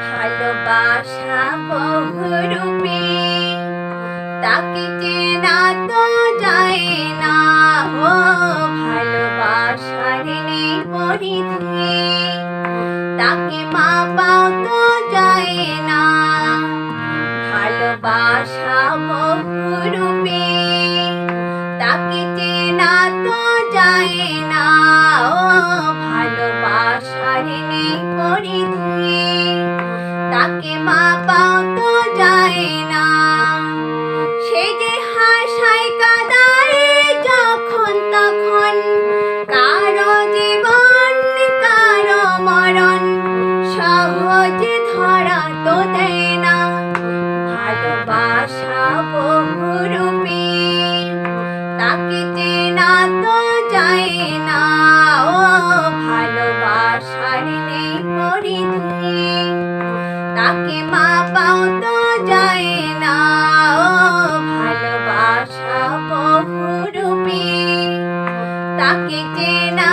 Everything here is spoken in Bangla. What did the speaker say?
ভালোবাসা বহুরূপী, তাকে চেনা তো যায় না। ও ভালোবাসার নেই পরিধি, তাকে মাপাও তো যায় না। ভালোবাসা বহুরূপী, তাকে চেনা তো যায় না। ও ভালোবাসার নেই পরিধি, তাকে মাপাও তো যায় না। সে যে হাসায় কাদায় যখন তখন, কারো জীবন কারো মরণ সহজে ধরা তো দেয় না। ভালোবাসা বহুরূপী, তাকে চেনা তো যায় না। ও ভালোবাসার নেই পরিধি, তাকে মাপাও তো যায় না। ও ভালোবাসা বহুরূপী, তাকে চেনা